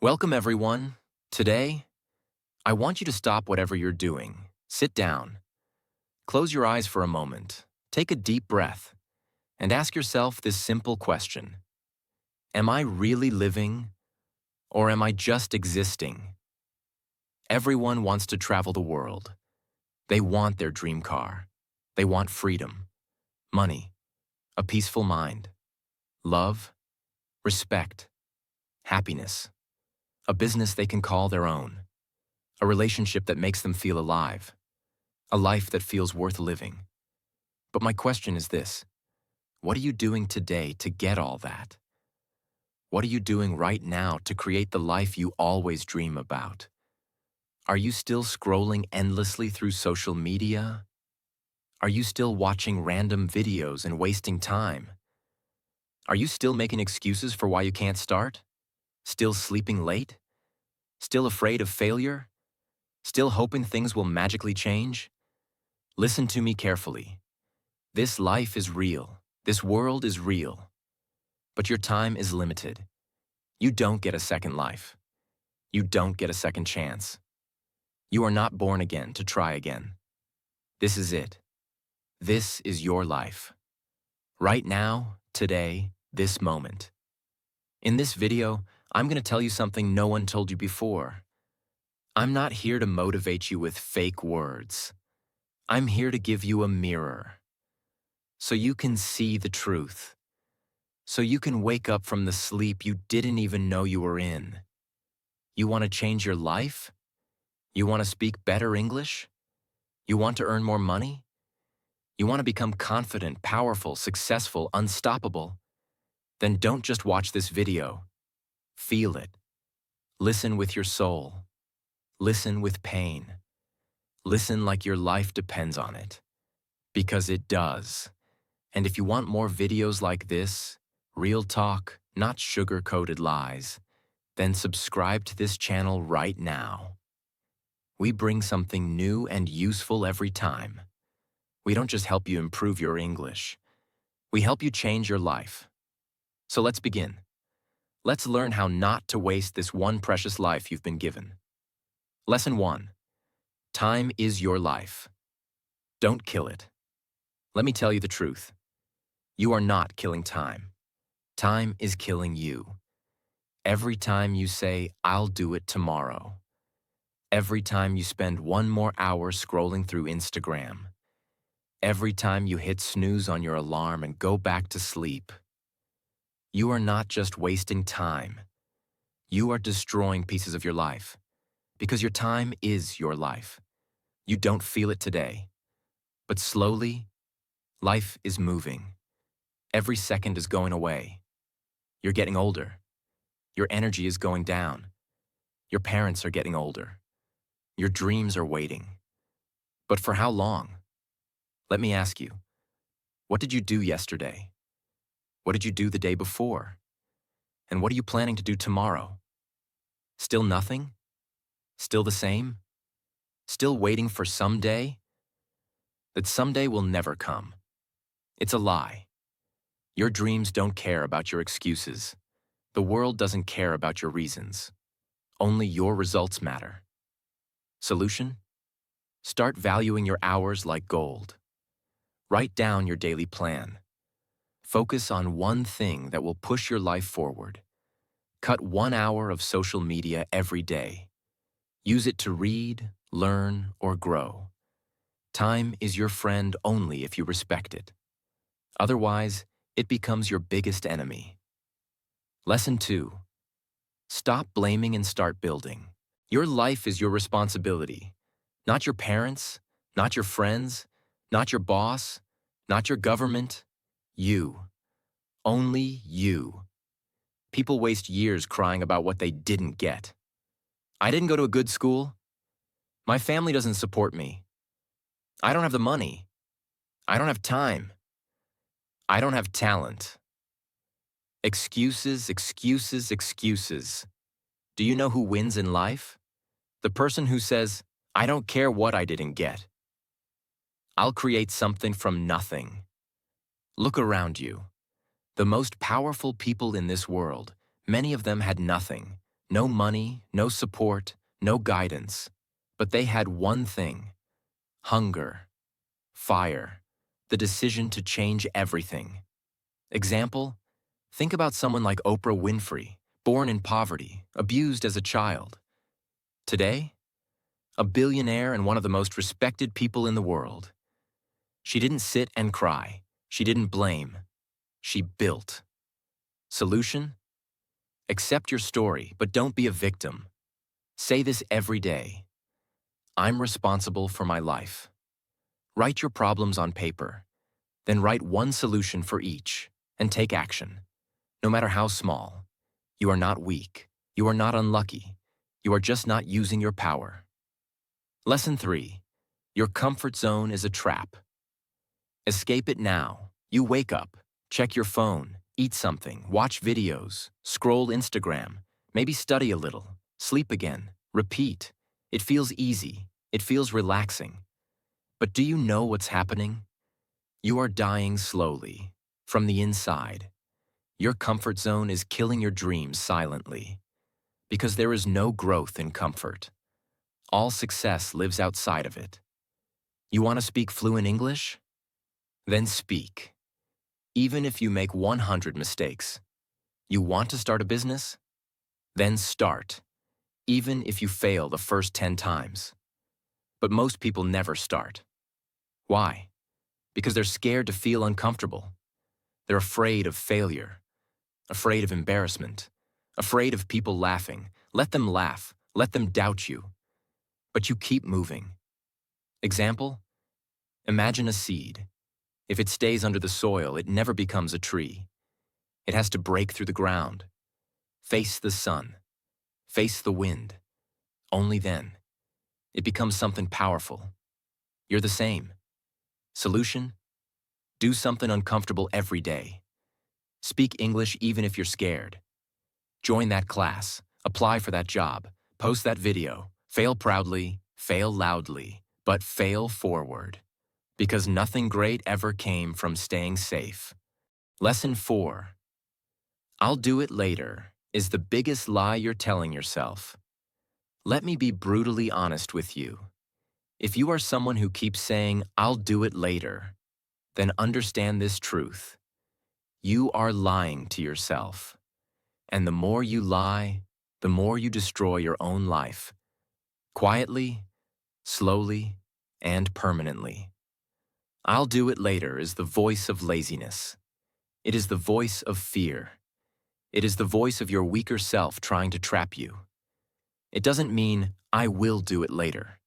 Welcome, everyone. Today, I want you to stop whatever you're doing. Sit down, close your eyes for a moment, take a deep breath, and ask yourself this simple question. Am I really living, or am I just existing? Everyone wants to travel the world. They want their dream car. They want freedom, money, a peaceful mind, love, respect, happiness, a business they can call their own, a relationship that makes them feel alive, a life that feels worth living. But my question is this: what are you doing today to get all that? What are you doing right now to create the life you always dream about? Are you still scrolling endlessly through social media? Are you still watching random videos and wasting time? Are you still making excuses for why you can't start? Still sleeping late? Still afraid of failure? Still hoping things will magically change? Listen to me carefully. This life is real. This world is real. But your time is limited. You don't get a second life. You don't get a second chance. You are not born again to try again. This is it. This is your life. Right now, today, this moment. In this video, I'm going to tell you something no one told you before. I'm not here to motivate you with fake words. I'm here to give you a mirror, so you can see the truth, so you can wake up from the sleep you didn't even know you were in. You want to change your life? You want to speak better English? You want to earn more money? You want to become confident, powerful, successful, unstoppable? Then don't just watch this video. Feel it. Listen with your soul. Listen with pain. Listen like your life depends on it. Because it does. And if you want more videos like this, real talk, not sugar-coated lies, then subscribe to this channel right now. We bring something new and useful every time. We don't just help you improve your English. We help you change your life. So let's begin. Let's learn how not to waste this one precious life you've been given. Lesson 1. Time is your life. Don't kill it. Let me tell you the truth. You are not killing time. Time is killing you. Every time you say, "I'll do it tomorrow." Every time you spend one more hour scrolling through Instagram. Every time you hit snooze on your alarm and go back to sleep. You are not just wasting time. You are destroying pieces of your life. Because your time is your life. You don't feel it today. But slowly, life is moving. Every second is going away. You're getting older. Your energy is going down. Your parents are getting older. Your dreams are waiting. But for how long? Let me ask you, what did you do yesterday? What did you do the day before? And what are you planning to do tomorrow? Still nothing? Still the same? Still waiting for someday? That someday will never come. It's a lie. Your dreams don't care about your excuses. The world doesn't care about your reasons. Only your results matter. Solution? Start valuing your hours like gold. Write down your daily plan. Focus on one thing that will push your life forward. Cut 1 hour of social media every day. Use it to read, learn, or grow. Time is your friend only if you respect it. Otherwise, it becomes your biggest enemy. Lesson 2. Stop blaming and start building. Your life is your responsibility. Not your parents, not your friends, not your boss, not your government. You. Only you. People waste years crying about what they didn't get. I didn't go to a good school. My family doesn't support me. I don't have the money. I don't have time. I don't have talent. Excuses, excuses, excuses. Do you know who wins in life? The person who says, "I don't care what I didn't get. I'll create something from nothing." Look around you. The most powerful people in this world, many of them had nothing. No money, no support, no guidance. But they had one thing: hunger, fire, the decision to change everything. Example: think about someone like Oprah Winfrey, born in poverty, abused as a child. Today, a billionaire and one of the most respected people in the world. She didn't sit and cry. She didn't blame. She built. Solution? Accept your story, but don't be a victim. Say this every day: I'm responsible for my life. Write your problems on paper. Then write one solution for each, and take action. No matter how small. You are not weak. You are not unlucky. You are just not using your power. Lesson 3. Your comfort zone is a trap. Escape it now. You wake up, check your phone, eat something, watch videos, scroll Instagram, maybe study a little, sleep again, repeat. It feels easy. It feels relaxing. But do you know what's happening? You are dying slowly, from the inside. Your comfort zone is killing your dreams silently. Because there is no growth in comfort. All success lives outside of it. You want to speak fluent English? Then speak. Even if you make 100 mistakes. You want to start a business? Then start. Even if you fail the first 10 times. But most people never start. Why? Because they're scared to feel uncomfortable. They're afraid of failure. Afraid of embarrassment. Afraid of people laughing. Let them laugh. Let them doubt you. But you keep moving. Example? Imagine a seed. If it stays under the soil, it never becomes a tree. It has to break through the ground. Face the sun. Face the wind. Only then. It becomes something powerful. You're the same. Solution? Do something uncomfortable every day. Speak English even if you're scared. Join that class. Apply for that job. Post that video. Fail proudly, fail loudly, but fail forward. Because nothing great ever came from staying safe. Lesson 4. I'll do it later is the biggest lie you're telling yourself. Let me be brutally honest with you. If you are someone who keeps saying, I'll do it later, then understand this truth. You are lying to yourself. And the more you lie, the more you destroy your own life. Quietly, slowly, and permanently. I'll do it later is the voice of laziness. It is the voice of fear. It is the voice of your weaker self trying to trap you. It doesn't mean, I will do it later.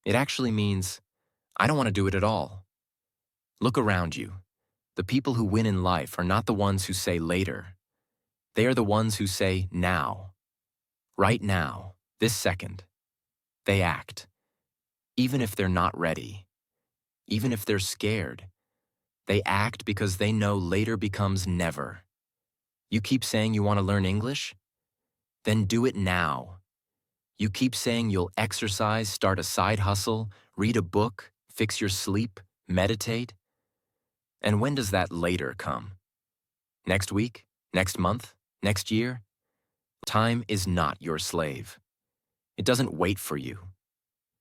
It actually means, I don't want to do it at all. Look around you. The people who win in life are not the ones who say later. They are the ones who say now. Right now, this second. They act. Even if they're not ready. Even if they're scared. They act because they know later becomes never. You keep saying you want to learn English? Then do it now. You keep saying you'll exercise, start a side hustle, read a book, fix your sleep, meditate? And when does that later come? Next week? Next month? Next year? Time is not your slave. It doesn't wait for you.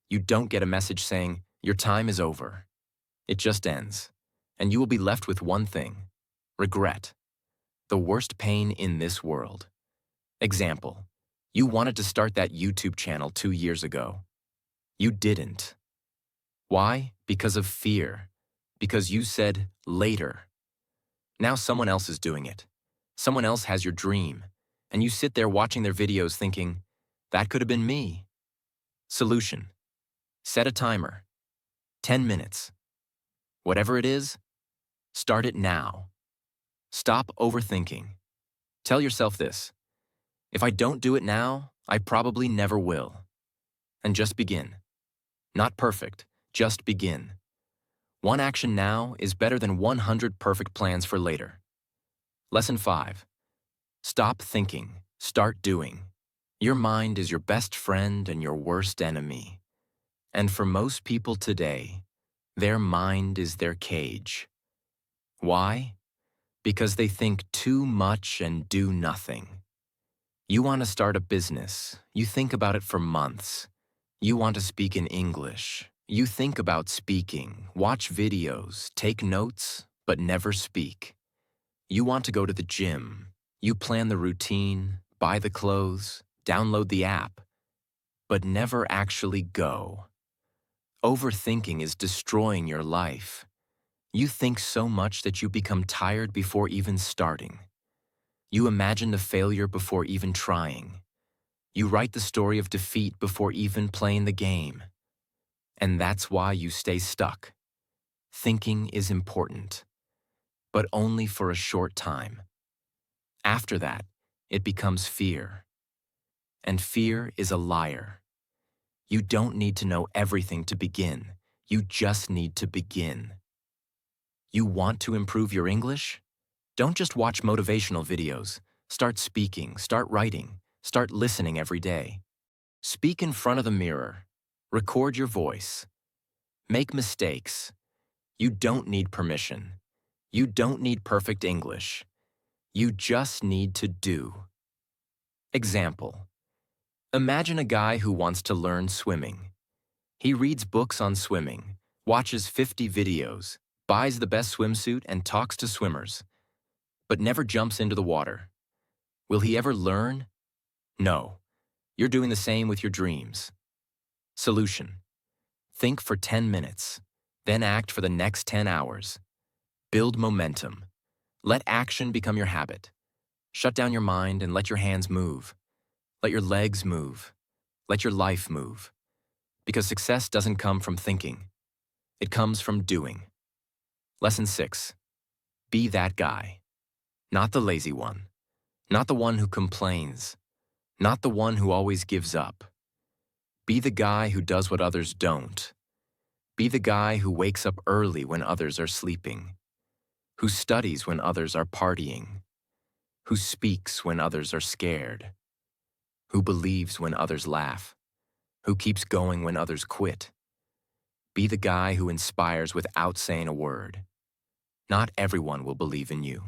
You don't get a message saying, your time is over. It just ends. And you will be left with one thing: regret. The worst pain in this world. Example: you wanted to start that YouTube channel 2 years ago. You didn't. Why? Because of fear. Because you said later. Now someone else is doing it. Someone else has your dream. And you sit there watching their videos thinking, that could have been me. Solution: set a timer. 10 minutes. Whatever it is, start it now. Stop overthinking. Tell yourself this: if I don't do it now, I probably never will. And just begin. Not perfect, just begin. One action now is better than 100 perfect plans for later. Lesson 5. Stop thinking, start doing. Your mind is your best friend and your worst enemy. And for most people today, their mind is their cage. Why? Because they think too much and do nothing. You want to start a business. You think about it for months. You want to speak in English. You think about speaking, watch videos, take notes, but never speak. You want to go to the gym. You plan the routine, buy the clothes, download the app, but never actually go. Overthinking is destroying your life. You think so much that you become tired before even starting. You imagine the failure before even trying. You write the story of defeat before even playing the game. And that's why you stay stuck. Thinking is important, but only for a short time. After that, it becomes fear. And fear is a liar. You don't need to know everything to begin. You just need to begin. You want to improve your English? Don't just watch motivational videos. Start speaking, start writing, start listening every day. Speak in front of the mirror. Record your voice. Make mistakes. You don't need permission. You don't need perfect English. You just need to do. Example. Imagine a guy who wants to learn swimming. He reads books on swimming, watches 50 videos, buys the best swimsuit and talks to swimmers, but never jumps into the water. Will he ever learn? No. You're doing the same with your dreams. Solution. Think for 10 minutes, then act for the next 10 hours. Build momentum. Let action become your habit. Shut down your mind and let your hands move. Let your legs move. Let your life move. Because success doesn't come from thinking. It comes from doing. Lesson 6. Be that guy. Not the lazy one. Not the one who complains. Not the one who always gives up. Be the guy who does what others don't. Be the guy who wakes up early when others are sleeping. Who studies when others are partying. Who speaks when others are scared. Who believes when others laugh. Who keeps going when others quit. Be the guy who inspires without saying a word. Not everyone will believe in you.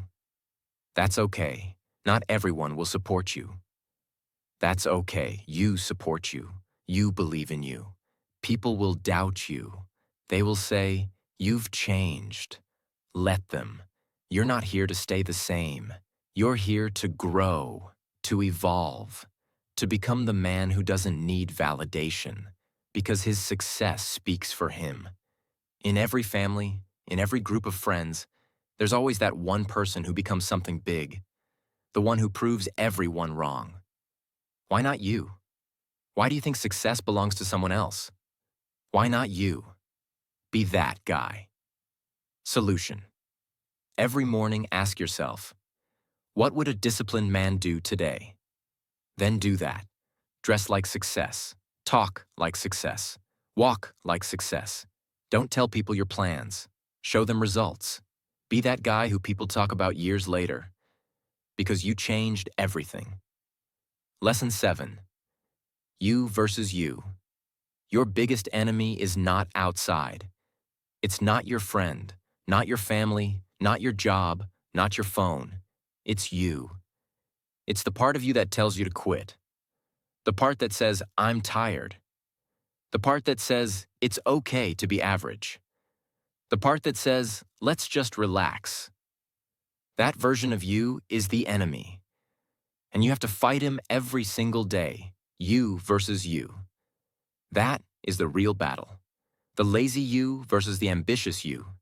That's okay. Not everyone will support you. That's okay. You support you. You believe in you. People will doubt you. They will say, "You've changed." Let them. You're not here to stay the same. You're here to grow, to evolve, to become the man who doesn't need validation, because his success speaks for him. In every family, in every group of friends, there's always that one person who becomes something big, the one who proves everyone wrong. Why not you? Why do you think success belongs to someone else? Why not you? Be that guy. Solution. Every morning ask yourself, what would a disciplined man do today? Then do that. Dress like success. Talk like success. Walk like success. Don't tell people your plans. Show them results. Be that guy who people talk about years later, because you changed everything. Lesson 7. You versus you. Your biggest enemy is not outside. It's not your friend, not your family, not your job, not your phone. It's you. It's the part of you that tells you to quit. The part that says, "I'm tired." The part that says, "It's okay to be average." The part that says, "Let's just relax." That version of you is the enemy. And you have to fight him every single day. You versus you. That is the real battle. The lazy you versus the ambitious you.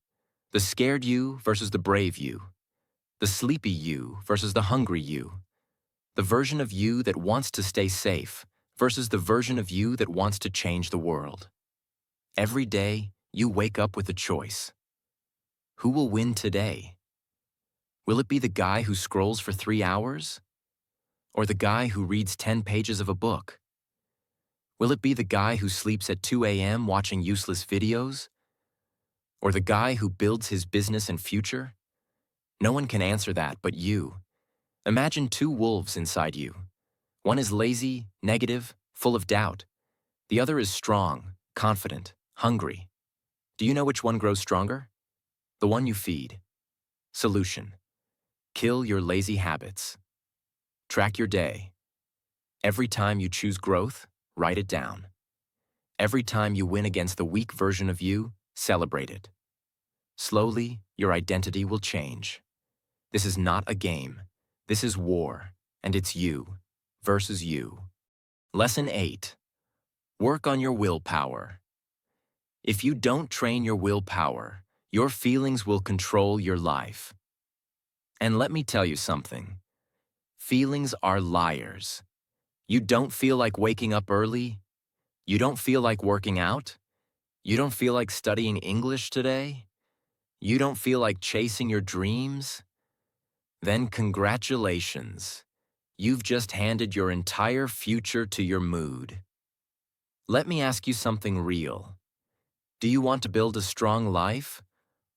The scared you versus the brave you. The sleepy you versus the hungry you. The version of you that wants to stay safe versus the version of you that wants to change the world. Every day, you wake up with a choice. Who will win today? Will it be the guy who scrolls for 3 hours? Or the guy who reads 10 pages of a book? Will it be the guy who sleeps at 2 a.m. watching useless videos? Or the guy who builds his business and future? No one can answer that but you. Imagine 2 wolves inside you. One is lazy, negative, full of doubt. The other is strong, confident, hungry. Do you know which one grows stronger? The one you feed. Solution. Kill your lazy habits. Track your day. Every time you choose growth, write it down. Every time you win against the weak version of you, celebrate it. Slowly, your identity will change. This is not a game. This is war, and it's you versus you. Lesson 8. Work on your willpower. If you don't train your willpower, your feelings will control your life. And let me tell you something. Feelings are liars. You don't feel like waking up early? You don't feel like working out? You don't feel like studying English today? You don't feel like chasing your dreams? Then congratulations. You've just handed your entire future to your mood. Let me ask you something real. Do you want to build a strong life?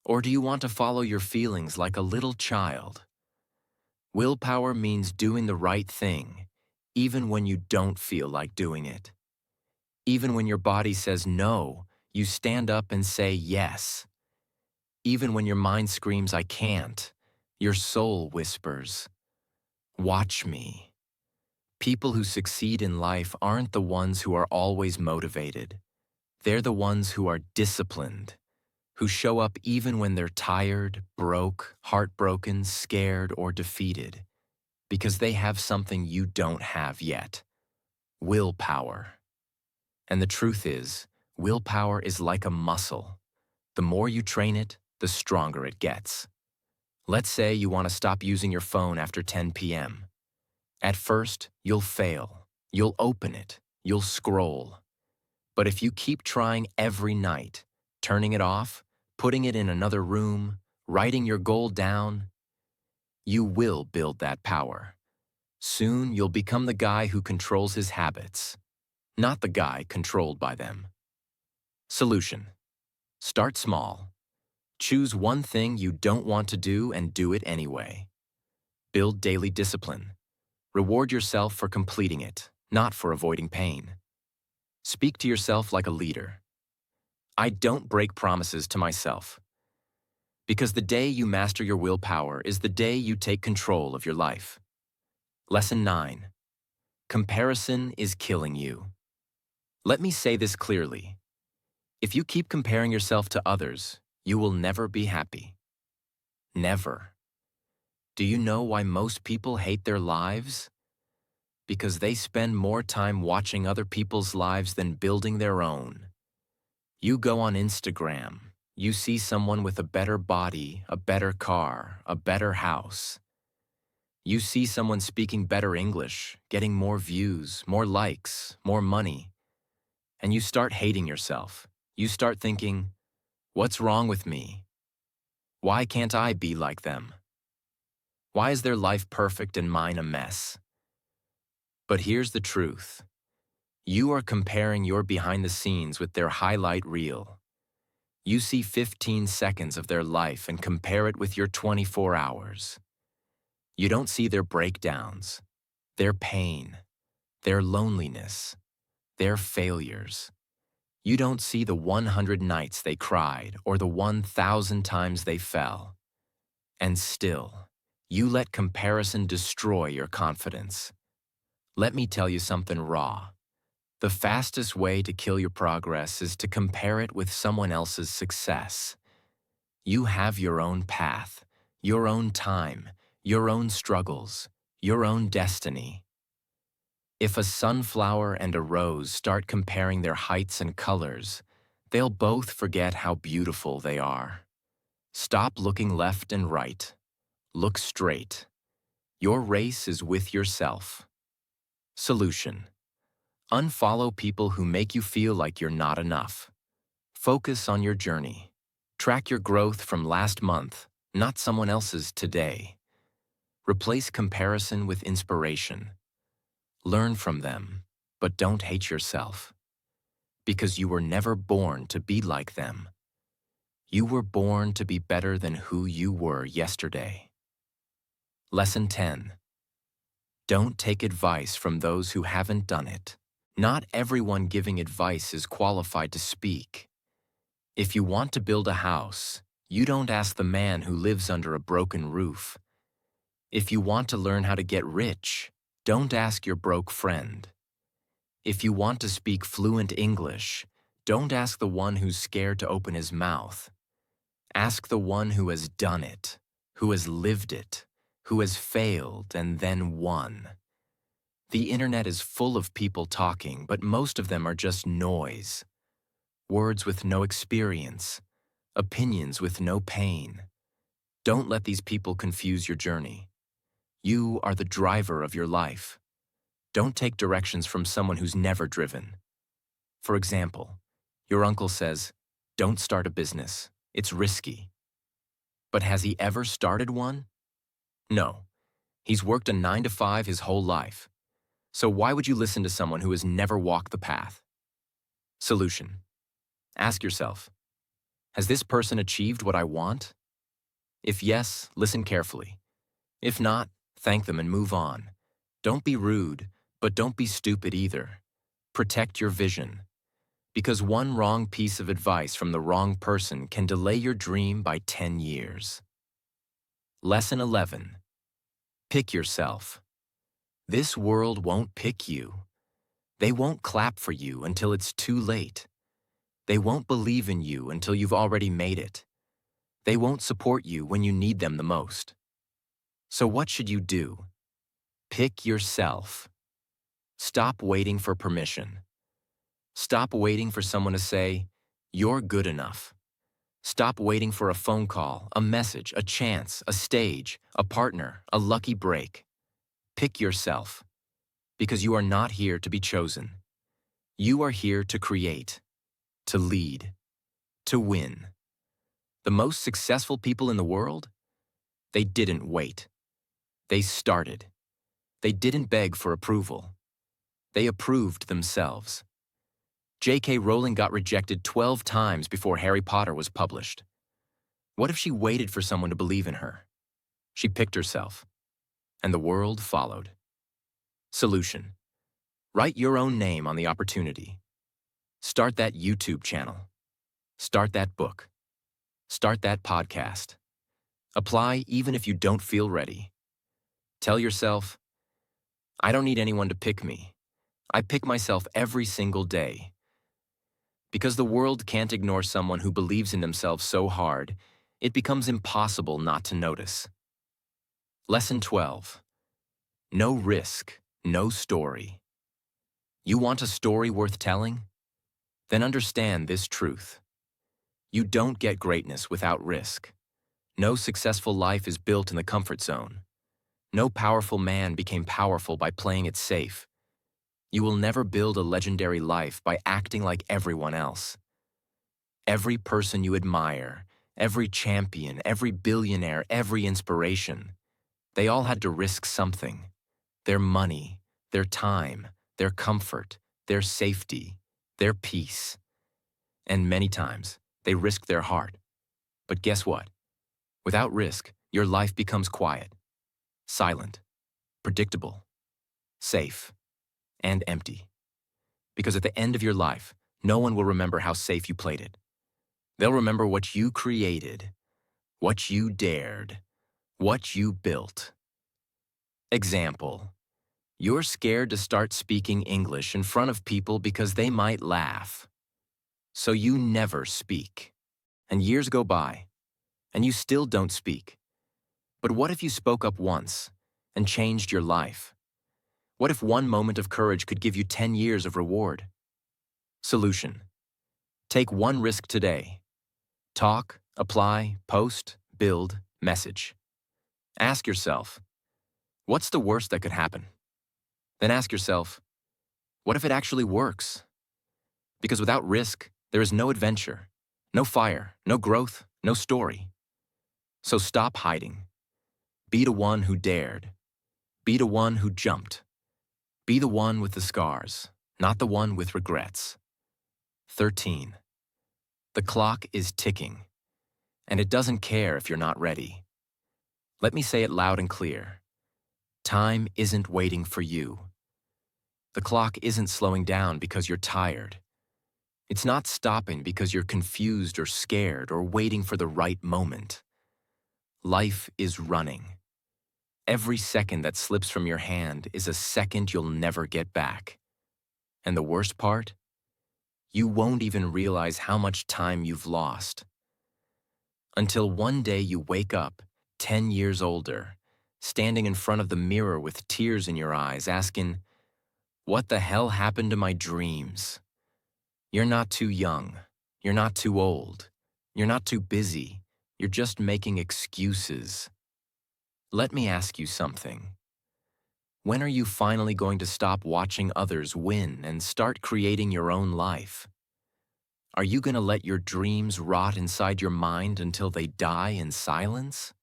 Or do you want to follow your feelings like a little child? Willpower means doing the right thing, even when you don't feel like doing it. Even when your body says no, you stand up and say yes. Even when your mind screams, I can't, your soul whispers, watch me. People who succeed in life aren't the ones who are always motivated. They're the ones who are disciplined, who show up even when they're tired, broke, heartbroken, scared, or defeated, because they have something you don't have yet: willpower. And the truth is, willpower is like a muscle. The more you train it, the stronger it gets. Let's say you want to stop using your phone after 10 p.m. At first, you'll fail. You'll open it. You'll scroll. But if you keep trying every night, turning it off, putting it in another room, writing your goal down, you will build that power. Soon, you'll become the guy who controls his habits, not the guy controlled by them. Solution: start small. Choose one thing you don't want to do and do it anyway. Build daily discipline. Reward yourself for completing it, not for avoiding pain. Speak to yourself like a leader. I don't break promises to myself. Because the day you master your willpower is the day you take control of your life. Lesson 9. Comparison is killing you. Let me say this clearly. If you keep comparing yourself to others, you will never be happy. Never. Do you know why most people hate their lives? Because they spend more time watching other people's lives than building their own. You go on Instagram, you see someone with a better body, a better car, a better house. You see someone speaking better English, getting more views, more likes, more money. And you start hating yourself. You start thinking, what's wrong with me? Why can't I be like them? Why is their life perfect and mine a mess? But here's the truth. You are comparing your behind the scenes with their highlight reel. You see 15 seconds of their life and compare it with your 24 hours. You don't see their breakdowns, their pain, their loneliness, their failures. You don't see the 100 nights they cried or the 1,000 times they fell. And still, you let comparison destroy your confidence. Let me tell you something raw. The fastest way to kill your progress is to compare it with someone else's success. You have your own path, your own time, your own struggles, your own destiny. If a sunflower and a rose start comparing their heights and colors, they'll both forget how beautiful they are. Stop looking left and right. Look straight. Your race is with yourself. Solution: unfollow people who make you feel like you're not enough. Focus on your journey. Track your growth from last month, not someone else's today. Replace comparison with inspiration. Learn from them, but don't hate yourself. Because you were never born to be like them. You were born to be better than who you were yesterday. Lesson 10. Don't take advice from those who haven't done it. Not everyone giving advice is qualified to speak. If you want to build a house, you don't ask the man who lives under a broken roof. If you want to learn how to get rich, Don't ask your broke friend. If you want to speak fluent English, don't ask the one who's scared to open his mouth. Ask the one who has done it, who has lived it, who has failed and then won. The internet is full of people talking, but most of them are just noise. Words with no experience, opinions with no pain. Don't let these people confuse your journey. You are the driver of your life. Don't take directions from someone who's never driven. For example, your uncle says, "Don't start a business. It's risky." But has he ever started one? No. He's worked a 9 to 5 his whole life. So why would you listen to someone who has never walked the path? Solution. Ask yourself, has this person achieved what I want? If yes, listen carefully. If not, thank them and move on. Don't be rude, but don't be stupid either. Protect your vision. Because one wrong piece of advice from the wrong person can delay your dream by 10 years. Lesson 11. Pick yourself. This world won't pick you. They won't clap for you until it's too late. They won't believe in you until you've already made it. They won't support you when you need them the most. So what should you do? Pick yourself. Stop waiting for permission. Stop waiting for someone to say, "You're good enough." Stop waiting for a phone call, a message, a chance, a stage, a partner, a lucky break. Pick yourself, because you are not here to be chosen. You are here to create, to lead, to win. The most successful people in the world? They didn't wait. They started. They didn't beg for approval. They approved themselves. J.K. Rowling got rejected 12 times before Harry Potter was published. What if she waited for someone to believe in her? She picked herself, and the world followed. Solution. Write your own name on the opportunity. Start that YouTube channel. Start that book. Start that podcast. Apply even if you don't feel ready. Tell yourself, I don't need anyone to pick me. I pick myself every single day. Because the world can't ignore someone who believes in themselves so hard, it becomes impossible not to notice. Lesson 12. No risk, no story. You want a story worth telling? Then understand this truth. You don't get greatness without risk. No successful life is built in the comfort zone. No powerful man became powerful by playing it safe. You will never build a legendary life by acting like everyone else. Every person you admire, every champion, every billionaire, every inspiration, they all had to risk something. Their money, their time, their comfort, their safety, their peace. And many times, they risked their heart. But guess what? Without risk, your life becomes quiet, silent, predictable, safe, and empty. Because at the end of your life, no one will remember how safe you played it. They'll remember what you created, what you dared, what you built. Example. You're scared to start speaking English in front of people because they might laugh. So you never speak. And years go by, and you still don't speak. But what if you spoke up once and changed your life? What if one moment of courage could give you 10 years of reward? Solution. Take one risk today. Talk, apply, post, build, message. Ask yourself, what's the worst that could happen? Then ask yourself, what if it actually works? Because without risk, there is no adventure, no fire, no growth, no story. So stop hiding. Be the one who dared. Be the one who jumped. Be the one with the scars, not the one with regrets. 13. The clock is ticking, and it doesn't care if you're not ready. Let me say it loud and clear. Time isn't waiting for you. The clock isn't slowing down because you're tired. It's not stopping because you're confused or scared or waiting for the right moment. Life is running. Every second that slips from your hand is a second you'll never get back. And the worst part? You won't even realize how much time you've lost. Until one day you wake up, 10 years older, standing in front of the mirror with tears in your eyes, asking, "What the hell happened to my dreams?" You're not too young. You're not too old. You're not too busy. You're just making excuses. Let me ask you something. When are you finally going to stop watching others win and start creating your own life? Are you going to let your dreams rot inside your mind until they die in silence?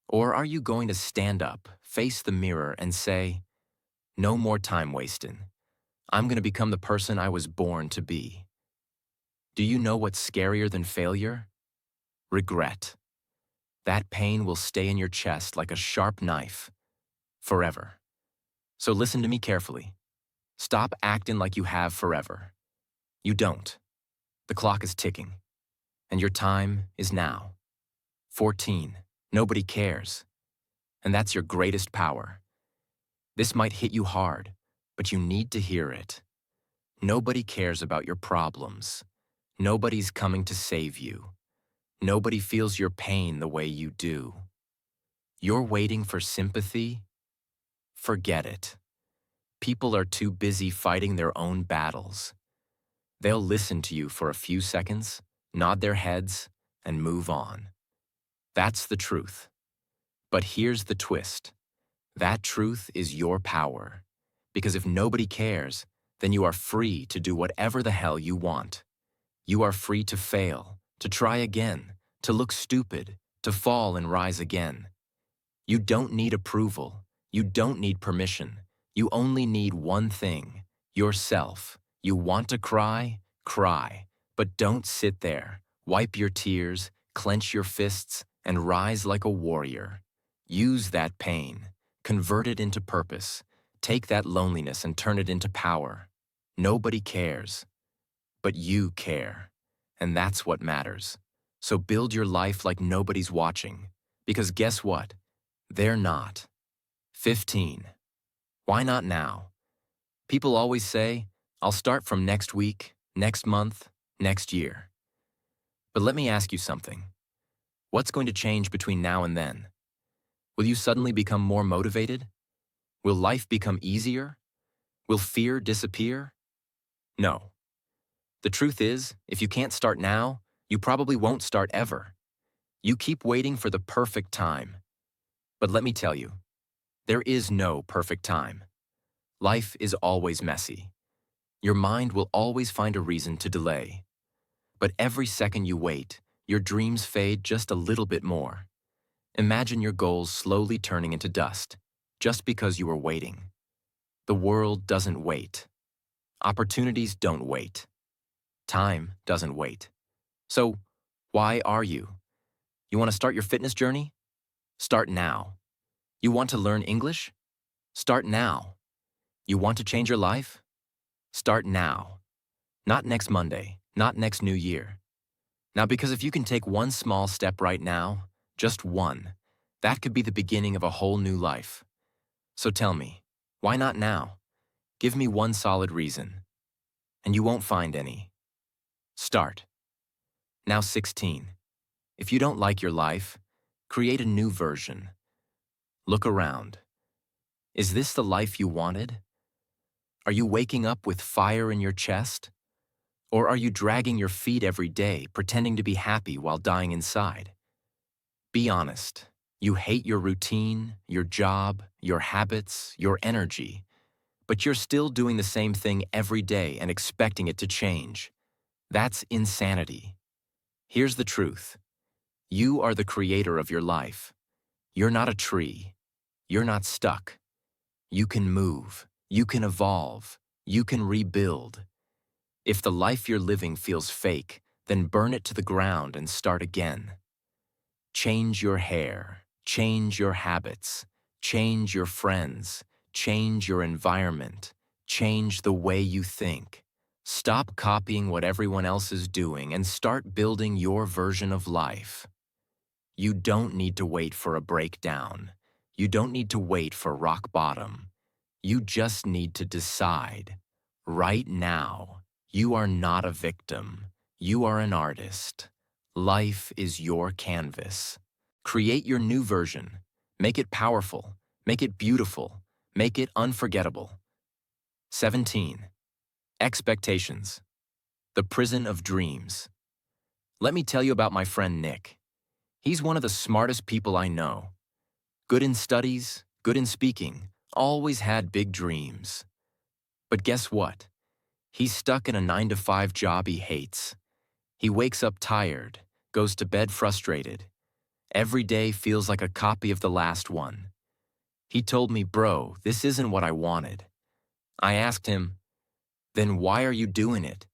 Or are you going to stand up, face the mirror, and say, "No more time wasting. I'm going to become the person I was born to be"? Do you know what's scarier than failure? Regret. That pain will stay in your chest like a sharp knife, forever. So listen to me carefully. Stop acting like you have forever. You don't. The clock is ticking, and your time is now. 14. Nobody cares. And that's your greatest power. This might hit you hard, but you need to hear it. Nobody cares about your problems. Nobody's coming to save you. Nobody feels your pain the way you do. You're waiting for sympathy? Forget it. People are too busy fighting their own battles. They'll listen to you for a few seconds, nod their heads, and move on. That's the truth. But here's the twist. That truth is your power. Because if nobody cares, then you are free to do whatever the hell you want. You are free to fail, to try again, to look stupid, to fall and rise again. You don't need approval. You don't need permission. You only need one thing, yourself. You want to cry? Cry. But don't sit there. Wipe your tears, clench your fists, and rise like a warrior. Use that pain. Convert it into purpose. Take that loneliness and turn it into power. Nobody cares. But you care. And that's what matters. So build your life like nobody's watching. Because guess what? They're not. 15. Why not now? People always say, "I'll start from next week, next month, next year." But let me ask you something. What's going to change between now and then? Will you suddenly become more motivated? Will life become easier? Will fear disappear? No. The truth is, if you can't start now, you probably won't start ever. You keep waiting for the perfect time. But let me tell you, there is no perfect time. Life is always messy. Your mind will always find a reason to delay. But every second you wait, your dreams fade just a little bit more. Imagine your goals slowly turning into dust, just because you were waiting. The world doesn't wait. Opportunities don't wait. Time doesn't wait. So, why are you? You want to start your fitness journey? Start now. You want to learn English? Start now. You want to change your life? Start now. Not next Monday, not next New Year. Now, because if you can take one small step right now, just one, that could be the beginning of a whole new life. So tell me, why not now? Give me one solid reason. And you won't find any. Start. Now 16. If you don't like your life, create a new version. Look around. Is this the life you wanted? Are you waking up with fire in your chest? Or are you dragging your feet every day, pretending to be happy while dying inside? Be honest. You hate your routine, your job, your habits, your energy, but you're still doing the same thing every day and expecting it to change. That's insanity. Here's the truth. You are the creator of your life. You're not a tree. You're not stuck. You can move. You can evolve. You can rebuild. If the life you're living feels fake, then burn it to the ground and start again. Change your hair. Change your habits. Change your friends. Change your environment. Change the way you think. Stop copying what everyone else is doing and start building your version of life. You don't need to wait for a breakdown. You don't need to wait for rock bottom. You just need to decide. Right now, you are not a victim. You are an artist. Life is your canvas. Create your new version. Make it powerful. Make it beautiful. Make it unforgettable. 17. Expectations. The prison of dreams. Let me tell you about my friend Nick. He's one of the smartest people I know. Good in studies, good in speaking, always had big dreams. But guess what? He's stuck in a 9-to-5 job he hates. He wakes up tired, goes to bed frustrated. Every day feels like a copy of the last one. He told me, "Bro, this isn't what I wanted." I asked him, "Then why are you doing it?"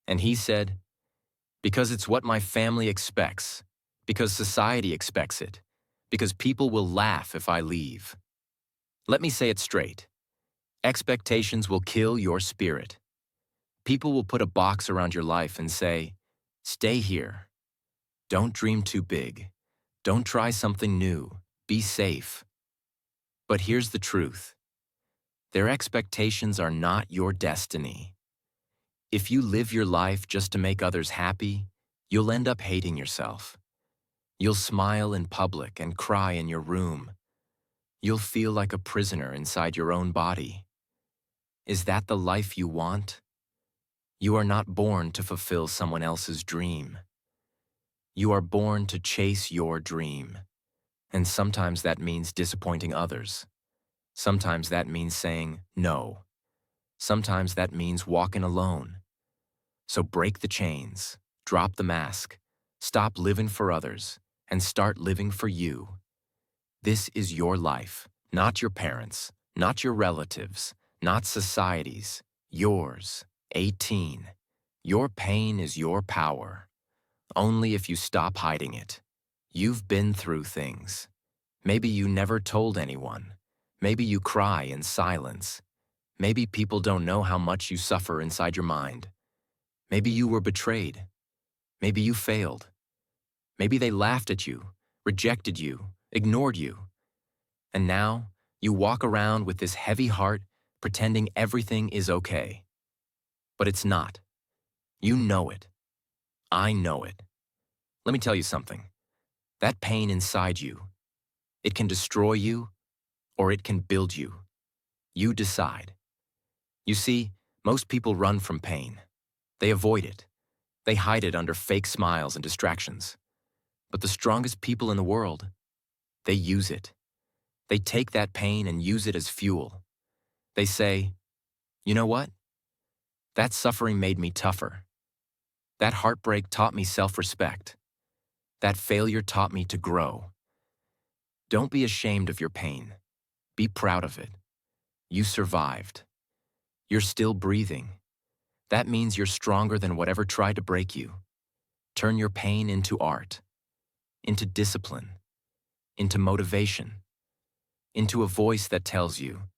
And he said, "Because it's what my family expects, because society expects it, because people will laugh if I leave." Let me say it straight. Expectations will kill your spirit. People will put a box around your life and say, "Stay here. Don't dream too big. Don't try something new. Be safe." But here's the truth. Their expectations are not your destiny. If you live your life just to make others happy, you'll end up hating yourself. You'll smile in public and cry in your room. You'll feel like a prisoner inside your own body. Is that the life you want? You are not born to fulfill someone else's dream. You are born to chase your dream. And sometimes that means disappointing others. Sometimes that means saying no. Sometimes that means walking alone. So break the chains, drop the mask, stop living for others, and start living for you. This is your life, not your parents', not your relatives', not society's, yours. 18. Your pain is your power. Only if you stop hiding it. You've been through things. Maybe you never told anyone. Maybe you cry in silence. Maybe people don't know how much you suffer inside your mind. Maybe you were betrayed. Maybe you failed. Maybe they laughed at you, rejected you, ignored you. And now you walk around with this heavy heart, pretending everything is okay. But it's not. You know it. I know it. Let me tell you something. That pain inside you, it can destroy you or it can build you. You decide. You see, most people run from pain. They avoid it. They hide it under fake smiles and distractions. But the strongest people in the world, they use it. They take that pain and use it as fuel. They say, "You know what? That suffering made me tougher. That heartbreak taught me self-respect. That failure taught me to grow." Don't be ashamed of your pain. Be proud of it. You survived. You're still breathing. That means you're stronger than whatever tried to break you. Turn your pain into art, into discipline, into motivation, into a voice that tells you,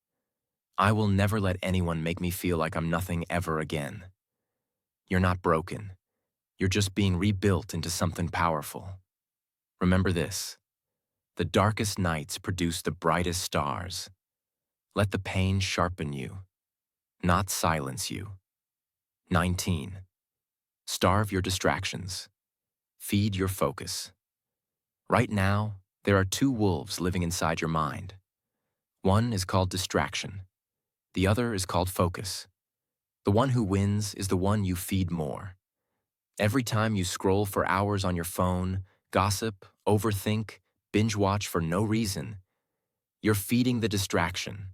"I will never let anyone make me feel like I'm nothing ever again." You're not broken. You're just being rebuilt into something powerful. Remember this. The darkest nights produce the brightest stars. Let the pain sharpen you, not silence you. 19. Starve your distractions. Feed your focus. Right now, there are two wolves living inside your mind. One is called distraction. The other is called focus. The one who wins is the one you feed more. Every time you scroll for hours on your phone, gossip, overthink, binge watch for no reason, you're feeding the distraction.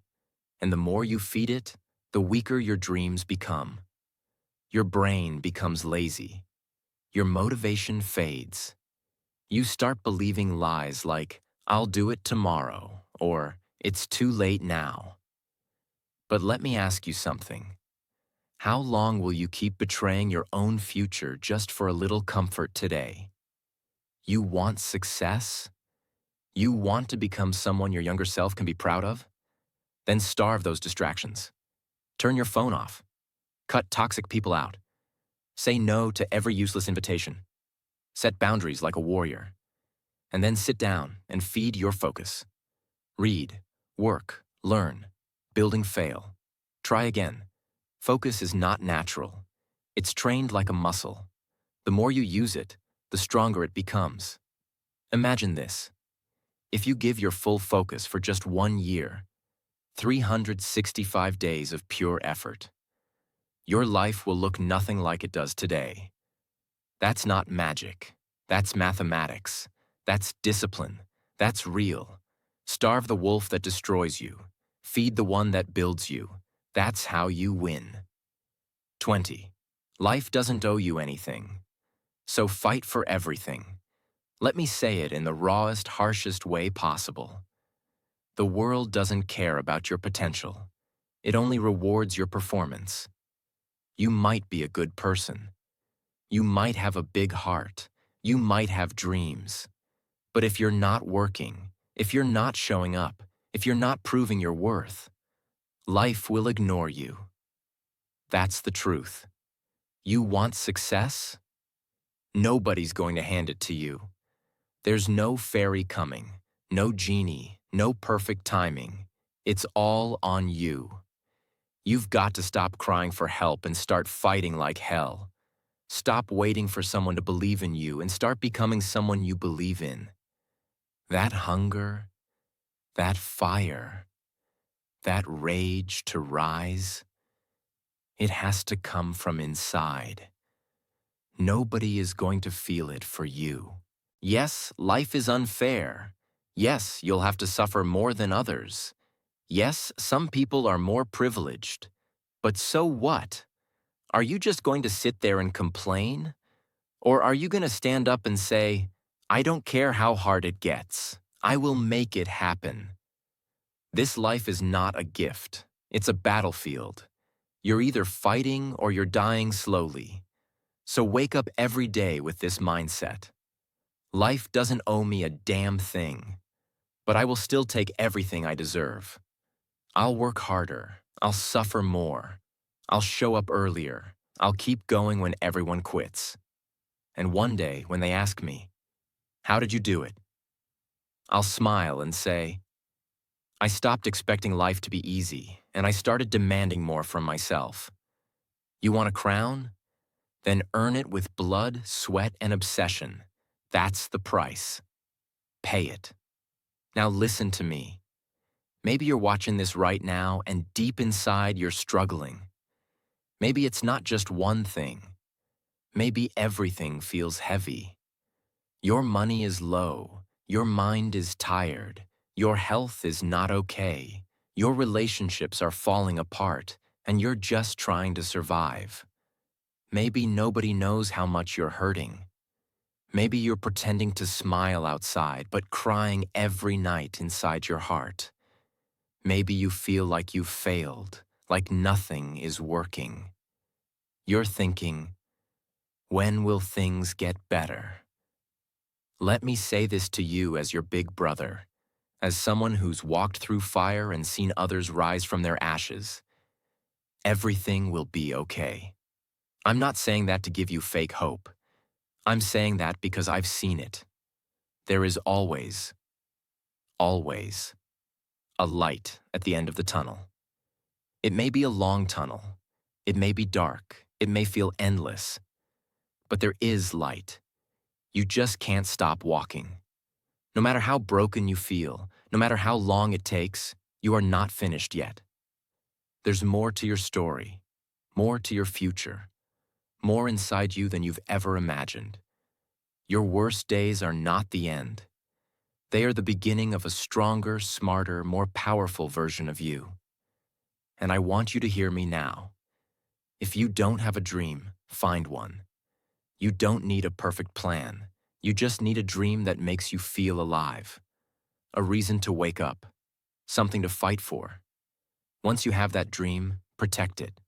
And the more you feed it, the weaker your dreams become. Your brain becomes lazy. Your motivation fades. You start believing lies like, "I'll do it tomorrow," or "It's too late now." But let me ask you something. How long will you keep betraying your own future just for a little comfort today? You want success? You want to become someone your younger self can be proud of? Then starve those distractions. Turn your phone off. Cut toxic people out. Say no to every useless invitation. Set boundaries like a warrior. And then sit down and feed your focus. Read, work, learn, building fail. Try again. Focus is not natural. It's trained like a muscle. The more you use it, the stronger it becomes. Imagine this. If you give your full focus for just 1 year, 365 days of pure effort, your life will look nothing like it does today. That's not magic. That's mathematics. That's discipline. That's real. Starve the wolf that destroys you. Feed the one that builds you. That's how you win. 20. Life doesn't owe you anything. So fight for everything. Let me say it in the rawest, harshest way possible. The world doesn't care about your potential. It only rewards your performance. You might be a good person. You might have a big heart. You might have dreams. But if you're not working, if you're not showing up, if you're not proving your worth, life will ignore you. That's the truth. You want success? Nobody's going to hand it to you. There's no fairy coming, no genie, no perfect timing. It's all on you. You've got to stop crying for help and start fighting like hell. Stop waiting for someone to believe in you and start becoming someone you believe in. That hunger, that fire, that rage to rise, it has to come from inside. Nobody is going to feel it for you. Yes, life is unfair. Yes, you'll have to suffer more than others. Yes, some people are more privileged. But so what? Are you just going to sit there and complain? Or are you going to stand up and say, I don't care how hard it gets. I will make it happen. This life is not a gift. It's a battlefield. You're either fighting or you're dying slowly. So wake up every day with this mindset. Life doesn't owe me a damn thing, but I will still take everything I deserve. I'll work harder. I'll suffer more. I'll show up earlier. I'll keep going when everyone quits. And one day, when they ask me, how did you do it? I'll smile and say, I stopped expecting life to be easy, and I started demanding more from myself. You want a crown? Then earn it with blood, sweat, and obsession. That's the price. Pay it. Now listen to me. Maybe you're watching this right now, and deep inside you're struggling. Maybe it's not just one thing. Maybe everything feels heavy. Your money is low. Your mind is tired. Your health is not okay. Your relationships are falling apart, and you're just trying to survive. Maybe nobody knows how much you're hurting. Maybe you're pretending to smile outside, but crying every night inside your heart. Maybe you feel like you've failed, like nothing is working. You're thinking, when will things get better? Let me say this to you as your big brother, as someone who's walked through fire and seen others rise from their ashes. Everything will be okay. I'm not saying that to give you fake hope. I'm saying that because I've seen it. There is always, always, a light at the end of the tunnel. It may be a long tunnel. It may be dark. It may feel endless. But there is light. You just can't stop walking. No matter how broken you feel, no matter how long it takes, you are not finished yet. There's more to your story, more to your future, more inside you than you've ever imagined. Your worst days are not the end. They are the beginning of a stronger, smarter, more powerful version of you. And I want you to hear me now. If you don't have a dream, find one. You don't need a perfect plan. You just need a dream that makes you feel alive. A reason to wake up. Something to fight for. Once you have that dream, protect it.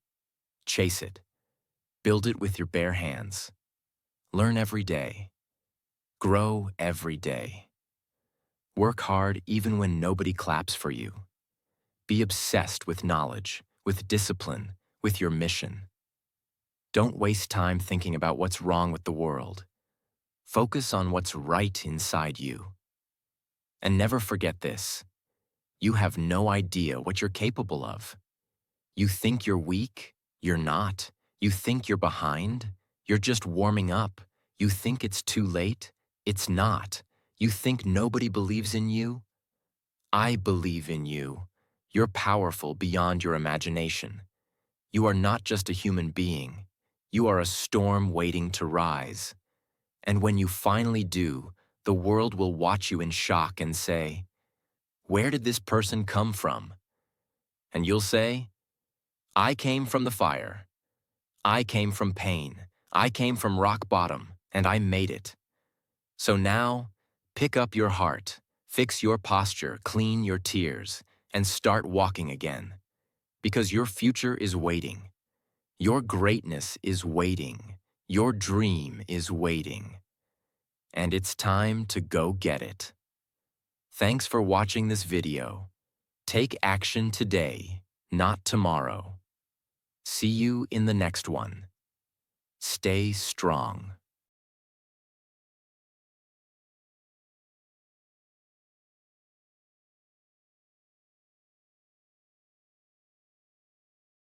Chase it. Build it with your bare hands. Learn every day. Grow every day. Work hard even when nobody claps for you. Be obsessed with knowledge, with discipline, with your mission. Don't waste time thinking about what's wrong with the world. Focus on what's right inside you. And never forget this. You have no idea what you're capable of. You think you're weak? You're not. You think you're behind? You're just warming up. You think it's too late? It's not. You think nobody believes in you? I believe in you. You're powerful beyond your imagination. You are not just a human being. You are a storm waiting to rise. And when you finally do, the world will watch you in shock and say, "Where did this person come from?" And you'll say, "I came from the fire. I came from pain. I came from rock bottom, and I made it." So now, pick up your heart, fix your posture, clean your tears, and start walking again. Because your future is waiting. Your greatness is waiting. Your dream is waiting. And it's time to go get it. Thanks for watching this video. Take action today, not tomorrow. See you in the next one. Stay strong.